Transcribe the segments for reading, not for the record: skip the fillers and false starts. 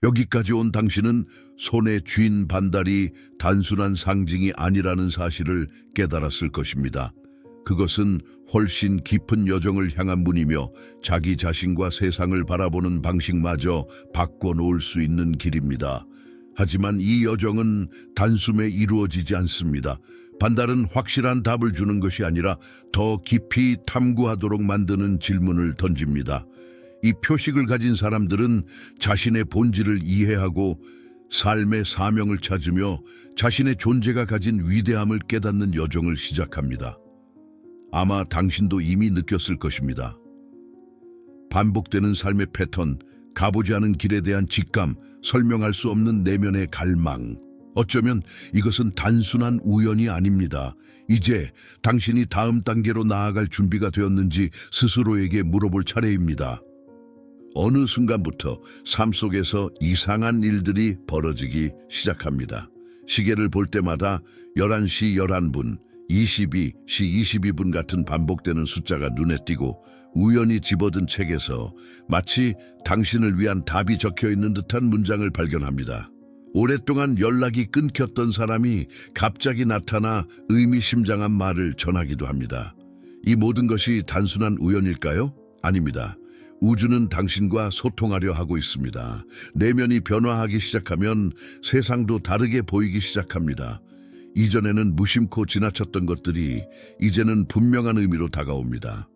여기까지 온 당신은 손에 쥔 반달이 단순한 상징이 아니라는 사실을 깨달았을 것입니다. 그것은 훨씬 깊은 여정을 향한 문이며 자기 자신과 세상을 바라보는 방식마저 바꿔놓을 수 있는 길입니다. 하지만 이 여정은 단숨에 이루어지지 않습니다. 반달은 확실한 답을 주는 것이 아니라 더 깊이 탐구하도록 만드는 질문을 던집니다. 이 표식을 가진 사람들은 자신의 본질을 이해하고 삶의 사명을 찾으며 자신의 존재가 가진 위대함을 깨닫는 여정을 시작합니다. 아마 당신도 이미 느꼈을 것입니다. 반복되는 삶의 패턴, 가보지 않은 길에 대한 직감, 설명할 수 없는 내면의 갈망. 어쩌면 이것은 단순한 우연이 아닙니다. 이제 당신이 다음 단계로 나아갈 준비가 되었는지 스스로에게 물어볼 차례입니다. 어느 순간부터 삶 속에서 이상한 일들이 벌어지기 시작합니다. 시계를 볼 때마다 11시 11분, 22시 22분 같은 반복되는 숫자가 눈에 띄고 우연히 집어든 책에서 마치 당신을 위한 답이 적혀있는 듯한 문장을 발견합니다. 오랫동안 연락이 끊겼던 사람이 갑자기 나타나 의미심장한 말을 전하기도 합니다. 이 모든 것이 단순한 우연일까요? 아닙니다. 우주는 당신과 소통하려 하고 있습니다. 내면이 변화하기 시작하면 세상도 다르게 보이기 시작합니다. 이전에는 무심코 지나쳤던 것들이 이제는 분명한 의미로 다가옵니다.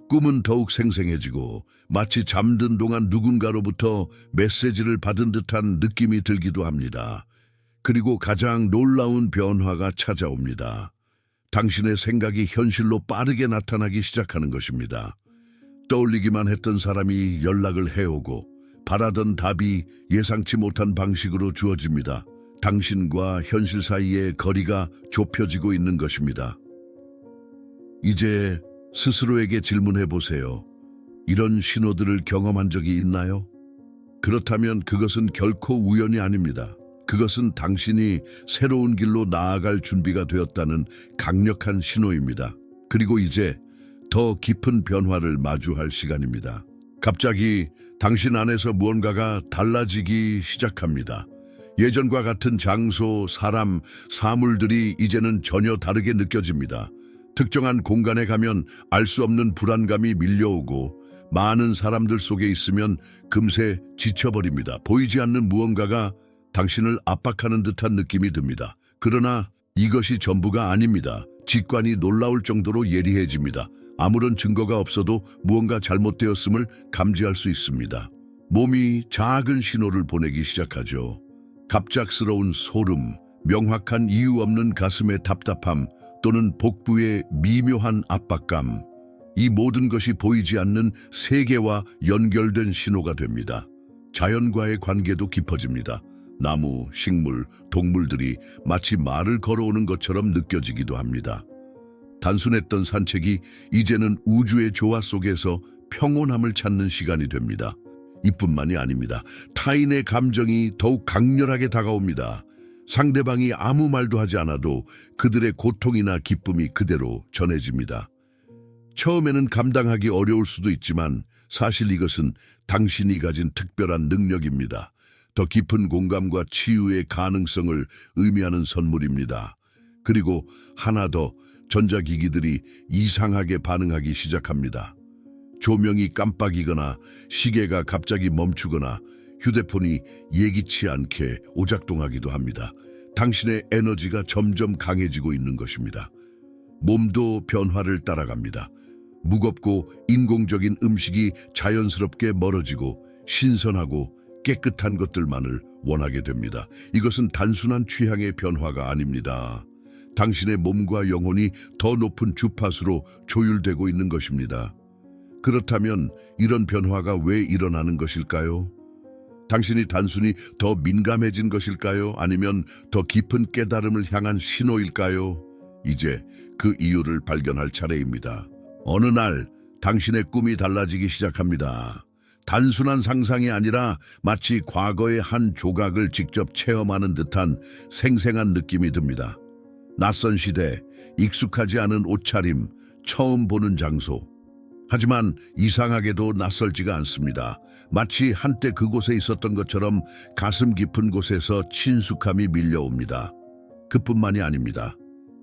꿈은 더욱 생생해지고 마치 잠든 동안 누군가로부터 메시지를 받은 듯한 느낌이 들기도 합니다. 그리고 가장 놀라운 변화가 찾아옵니다. 당신의 생각이 현실로 빠르게 나타나기 시작하는 것입니다. 떠올리기만 했던 사람이 연락을 해오고 바라던 답이 예상치 못한 방식으로 주어집니다. 당신과 현실 사이의 거리가 좁혀지고 있는 것입니다. 이제 스스로에게 질문해 보세요. 이런 신호들을 경험한 적이 있나요? 그렇다면 그것은 결코 우연이 아닙니다. 그것은 당신이 새로운 길로 나아갈 준비가 되었다는 강력한 신호입니다. 그리고 이제 더 깊은 변화를 마주할 시간입니다. 갑자기 당신 안에서 무언가가 달라지기 시작합니다. 예전과 같은 장소, 사람, 사물들이 이제는 전혀 다르게 느껴집니다. 특정한 공간에 가면 알 수 없는 불안감이 밀려오고 많은 사람들 속에 있으면 금세 지쳐버립니다. 보이지 않는 무언가가 당신을 압박하는 듯한 느낌이 듭니다. 그러나 이것이 전부가 아닙니다. 직관이 놀라울 정도로 예리해집니다. 아무런 증거가 없어도 무언가 잘못되었음을 감지할 수 있습니다. 몸이 작은 신호를 보내기 시작하죠. 갑작스러운 소름, 명확한 이유 없는 가슴의 답답함, 또는 복부의 미묘한 압박감. 이 모든 것이 보이지 않는 세계와 연결된 신호가 됩니다. 자연과의 관계도 깊어집니다. 나무, 식물, 동물들이 마치 말을 걸어오는 것처럼 느껴지기도 합니다. 단순했던 산책이 이제는 우주의 조화 속에서 평온함을 찾는 시간이 됩니다. 이뿐만이 아닙니다. 타인의 감정이 더욱 강렬하게 다가옵니다. 상대방이 아무 말도 하지 않아도 그들의 고통이나 기쁨이 그대로 전해집니다. 처음에는 감당하기 어려울 수도 있지만 사실 이것은 당신이 가진 특별한 능력입니다. 더 깊은 공감과 치유의 가능성을 의미하는 선물입니다. 그리고 하나 더, 전자기기들이 이상하게 반응하기 시작합니다. 조명이 깜빡이거나 시계가 갑자기 멈추거나 휴대폰이 예기치 않게 오작동하기도 합니다. 당신의 에너지가 점점 강해지고 있는 것입니다. 몸도 변화를 따라갑니다. 무겁고 인공적인 음식이 자연스럽게 멀어지고 신선하고 깨끗한 것들만을 원하게 됩니다. 이것은 단순한 취향의 변화가 아닙니다. 당신의 몸과 영혼이 더 높은 주파수로 조율되고 있는 것입니다. 그렇다면 이런 변화가 왜 일어나는 것일까요? 당신이 단순히 더 민감해진 것일까요? 아니면 더 깊은 깨달음을 향한 신호일까요? 이제 그 이유를 발견할 차례입니다. 어느 날 당신의 꿈이 달라지기 시작합니다. 단순한 상상이 아니라 마치 과거의 한 조각을 직접 체험하는 듯한 생생한 느낌이 듭니다. 낯선 시대, 익숙하지 않은 옷차림, 처음 보는 장소. 하지만 이상하게도 낯설지가 않습니다. 마치 한때 그곳에 있었던 것처럼 가슴 깊은 곳에서 친숙함이 밀려옵니다. 그뿐만이 아닙니다.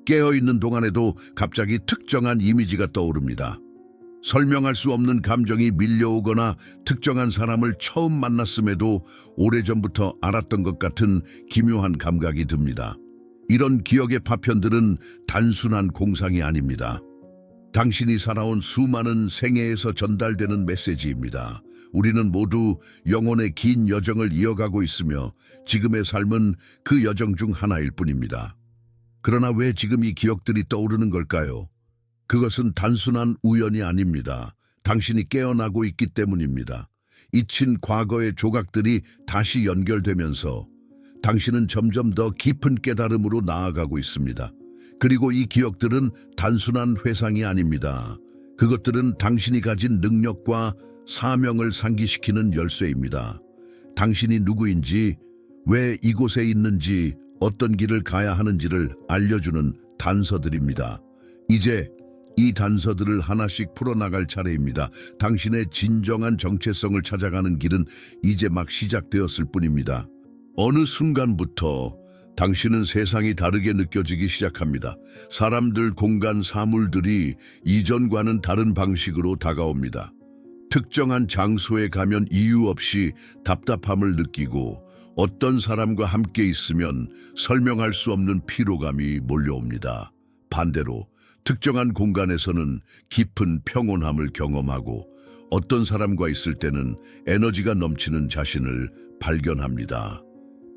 깨어있는 동안에도 갑자기 특정한 이미지가 떠오릅니다. 설명할 수 없는 감정이 밀려오거나 특정한 사람을 처음 만났음에도 오래전부터 알았던 것 같은 기묘한 감각이 듭니다. 이런 기억의 파편들은 단순한 공상이 아닙니다. 당신이 살아온 수많은 생애에서 전달되는 메시지입니다. 우리는 모두 영혼의 긴 여정을 이어가고 있으며 지금의 삶은 그 여정 중 하나일 뿐입니다. 그러나 왜 지금 이 기억들이 떠오르는 걸까요? 그것은 단순한 우연이 아닙니다. 당신이 깨어나고 있기 때문입니다. 잊힌 과거의 조각들이 다시 연결되면서 당신은 점점 더 깊은 깨달음으로 나아가고 있습니다. 그리고 이 기억들은 단순한 회상이 아닙니다. 그것들은 당신이 가진 능력과 사명을 상기시키는 열쇠입니다. 당신이 누구인지, 왜 이곳에 있는지, 어떤 길을 가야 하는지를 알려주는 단서들입니다. 이제 이 단서들을 하나씩 풀어나갈 차례입니다. 당신의 진정한 정체성을 찾아가는 길은 이제 막 시작되었을 뿐입니다. 어느 순간부터 당신은 세상이 다르게 느껴지기 시작합니다. 사람들, 공간, 사물들이 이전과는 다른 방식으로 다가옵니다. 특정한 장소에 가면 이유 없이 답답함을 느끼고 어떤 사람과 함께 있으면 설명할 수 없는 피로감이 몰려옵니다. 반대로 특정한 공간에서는 깊은 평온함을 경험하고 어떤 사람과 있을 때는 에너지가 넘치는 자신을 발견합니다.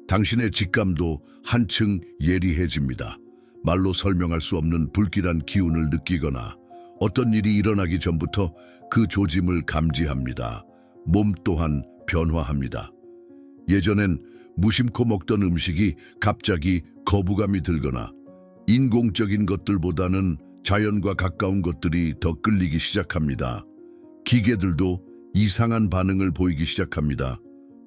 당신의 직감도 한층 예리해집니다. 말로 설명할 수 없는 불길한 기운을 느끼거나 어떤 일이 일어나기 전부터 그 조짐을 감지합니다. 몸 또한 변화합니다. 예전엔 무심코 먹던 음식이 갑자기 거부감이 들거나 인공적인 것들보다는 자연과 가까운 것들이 더 끌리기 시작합니다. 기계들도 이상한 반응을 보이기 시작합니다.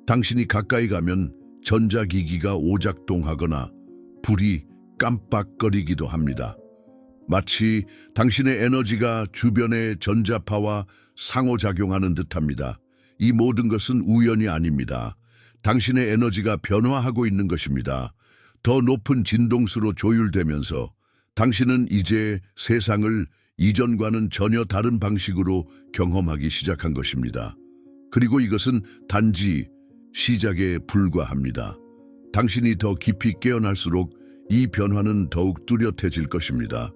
당신이 가까이 가면 전자기기가 오작동하거나 불이 깜빡거리기도 합니다. 마치 당신의 에너지가 주변의 전자파와 상호작용하는 듯합니다. 이 모든 것은 우연이 아닙니다. 당신의 에너지가 변화하고 있는 것입니다. 더 높은 진동수로 조율되면서 당신은 이제 세상을 이전과는 전혀 다른 방식으로 경험하기 시작한 것입니다. 그리고 이것은 단지 시작에 불과합니다. 당신이 더 깊이 깨어날수록 이 변화는 더욱 뚜렷해질 것입니다.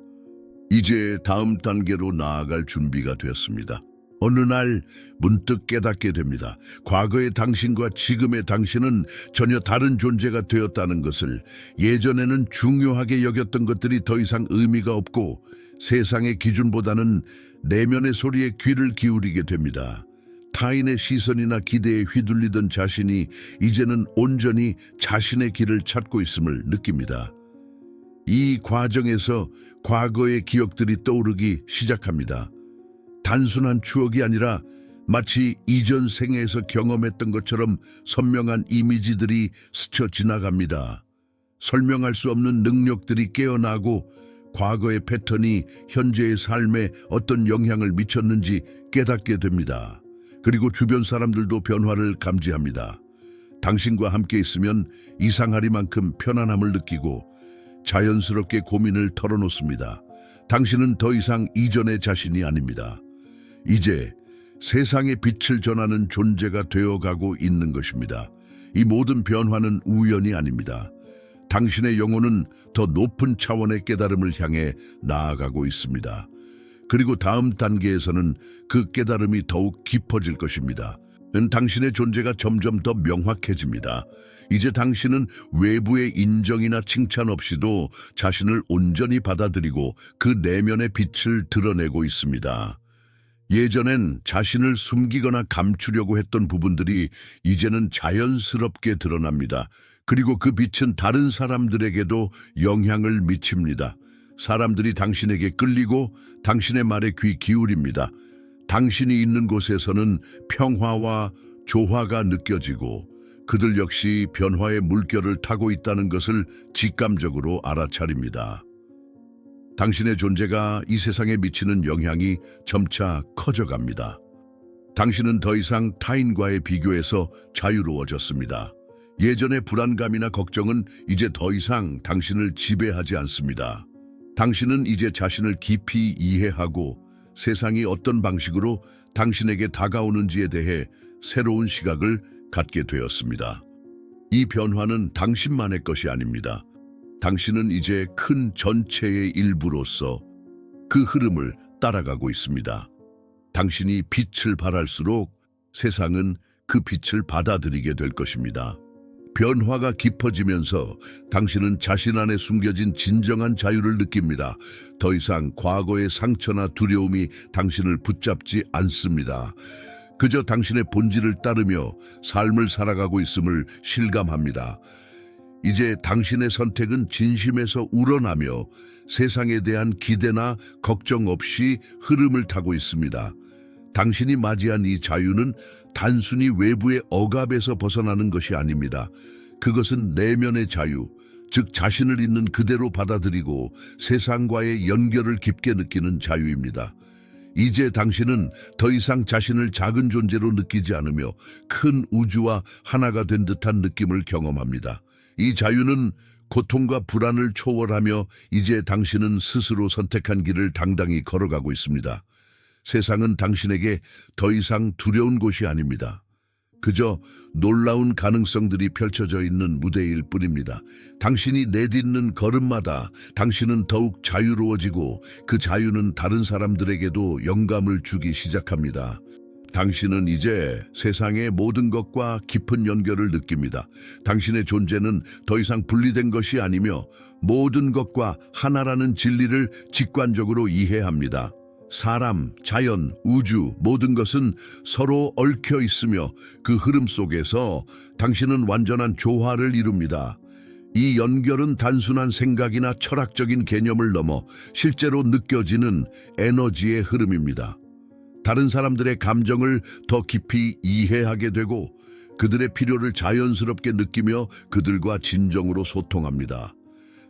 이제 다음 단계로 나아갈 준비가 되었습니다. 어느 날 문득 깨닫게 됩니다. 과거의 당신과 지금의 당신은 전혀 다른 존재가 되었다는 것을. 예전에는 중요하게 여겼던 것들이 더 이상 의미가 없고 세상의 기준보다는 내면의 소리에 귀를 기울이게 됩니다. 타인의 시선이나 기대에 휘둘리던 자신이 이제는 온전히 자신의 길을 찾고 있음을 느낍니다. 이 과정에서 과거의 기억들이 떠오르기 시작합니다. 단순한 추억이 아니라 마치 이전 생에서 경험했던 것처럼 선명한 이미지들이 스쳐 지나갑니다. 설명할 수 없는 능력들이 깨어나고 과거의 패턴이 현재의 삶에 어떤 영향을 미쳤는지 깨닫게 됩니다. 그리고 주변 사람들도 변화를 감지합니다. 당신과 함께 있으면 이상하리만큼 편안함을 느끼고 자연스럽게 고민을 털어놓습니다. 당신은 더 이상 이전의 자신이 아닙니다. 이제 세상에 빛을 전하는 존재가 되어가고 있는 것입니다. 이 모든 변화는 우연이 아닙니다. 당신의 영혼은 더 높은 차원의 깨달음을 향해 나아가고 있습니다. 그리고 다음 단계에서는 그 깨달음이 더욱 깊어질 것입니다. 당신의 존재가 점점 더 명확해집니다. 이제 당신은 외부의 인정이나 칭찬 없이도 자신을 온전히 받아들이고 그 내면의 빛을 드러내고 있습니다. 예전엔 자신을 숨기거나 감추려고 했던 부분들이 이제는 자연스럽게 드러납니다. 그리고 그 빛은 다른 사람들에게도 영향을 미칩니다. 사람들이 당신에게 끌리고 당신의 말에 귀 기울입니다. 당신이 있는 곳에서는 평화와 조화가 느껴지고 그들 역시 변화의 물결을 타고 있다는 것을 직감적으로 알아차립니다. 당신의 존재가 이 세상에 미치는 영향이 점차 커져갑니다. 당신은 더 이상 타인과의 비교에서 자유로워졌습니다. 예전의 불안감이나 걱정은 이제 더 이상 당신을 지배하지 않습니다. 당신은 이제 자신을 깊이 이해하고 세상이 어떤 방식으로 당신에게 다가오는지에 대해 새로운 시각을 갖게 되었습니다. 이 변화는 당신만의 것이 아닙니다. 당신은 이제 큰 전체의 일부로서 그 흐름을 따라가고 있습니다. 당신이 빛을 발할수록 세상은 그 빛을 받아들이게 될 것입니다. 변화가 깊어지면서 당신은 자신 안에 숨겨진 진정한 자유를 느낍니다. 더 이상 과거의 상처나 두려움이 당신을 붙잡지 않습니다. 그저 당신의 본질을 따르며 삶을 살아가고 있음을 실감합니다. 이제 당신의 선택은 진심에서 우러나며 세상에 대한 기대나 걱정 없이 흐름을 타고 있습니다. 당신이 맞이한 이 자유는 단순히 외부의 억압에서 벗어나는 것이 아닙니다. 그것은 내면의 자유, 즉 자신을 있는 그대로 받아들이고 세상과의 연결을 깊게 느끼는 자유입니다. 이제 당신은 더 이상 자신을 작은 존재로 느끼지 않으며 큰 우주와 하나가 된 듯한 느낌을 경험합니다. 이 자유는 고통과 불안을 초월하며 이제 당신은 스스로 선택한 길을 당당히 걸어가고 있습니다. 세상은 당신에게 더 이상 두려운 곳이 아닙니다. 그저 놀라운 가능성들이 펼쳐져 있는 무대일 뿐입니다. 당신이 내딛는 걸음마다 당신은 더욱 자유로워지고 그 자유는 다른 사람들에게도 영감을 주기 시작합니다. 당신은 이제 세상의 모든 것과 깊은 연결을 느낍니다. 당신의 존재는 더 이상 분리된 것이 아니며 모든 것과 하나라는 진리를 직관적으로 이해합니다. 사람, 자연, 우주 모든 것은 서로 얽혀 있으며 그 흐름 속에서 당신은 완전한 조화를 이룹니다. 이 연결은 단순한 생각이나 철학적인 개념을 넘어 실제로 느껴지는 에너지의 흐름입니다. 다른 사람들의 감정을 더 깊이 이해하게 되고 그들의 필요를 자연스럽게 느끼며 그들과 진정으로 소통합니다.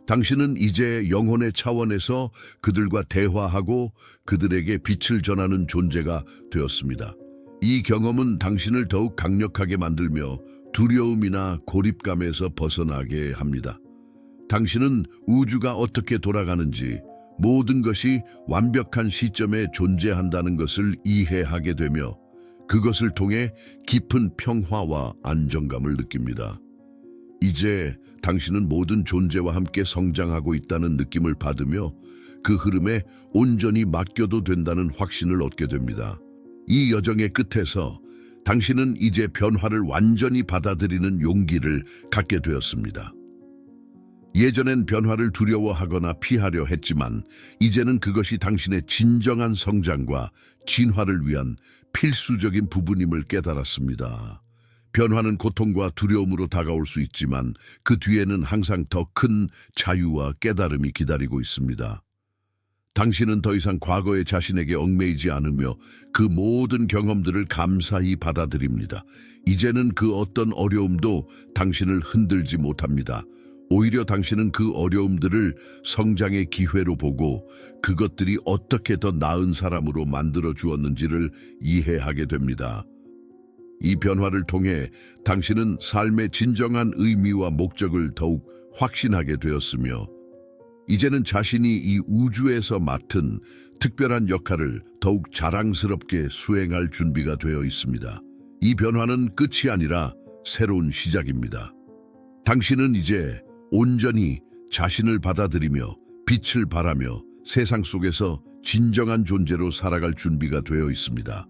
당신은 이제 영혼의 차원에서 그들과 대화하고 그들에게 빛을 전하는 존재가 되었습니다. 이 경험은 당신을 더욱 강력하게 만들며 두려움이나 고립감에서 벗어나게 합니다. 당신은 우주가 어떻게 돌아가는지, 모든 것이 완벽한 시점에 존재한다는 것을 이해하게 되며 그것을 통해 깊은 평화와 안정감을 느낍니다. 이제 당신은 모든 존재와 함께 성장하고 있다는 느낌을 받으며 그 흐름에 온전히 맡겨도 된다는 확신을 얻게 됩니다. 이 여정의 끝에서 당신은 이제 변화를 완전히 받아들이는 용기를 갖게 되었습니다. 예전엔 변화를 두려워하거나 피하려 했지만 이제는 그것이 당신의 진정한 성장과 진화를 위한 필수적인 부분임을 깨달았습니다. 변화는 고통과 두려움으로 다가올 수 있지만 그 뒤에는 항상 더 큰 자유와 깨달음이 기다리고 있습니다. 당신은 더 이상 과거의 자신에게 얽매이지 않으며 그 모든 경험들을 감사히 받아들입니다. 이제는 그 어떤 어려움도 당신을 흔들지 못합니다. 오히려 당신은 그 어려움들을 성장의 기회로 보고 그것들이 어떻게 더 나은 사람으로 만들어 주었는지를 이해하게 됩니다. 이 변화를 통해 당신은 삶의 진정한 의미와 목적을 더욱 확신하게 되었으며 이제는 자신이 이 우주에서 맡은 특별한 역할을 더욱 자랑스럽게 수행할 준비가 되어 있습니다. 이 변화는 끝이 아니라 새로운 시작입니다. 당신은 이제 온전히 자신을 받아들이며 빛을 발하며 세상 속에서 진정한 존재로 살아갈 준비가 되어 있습니다.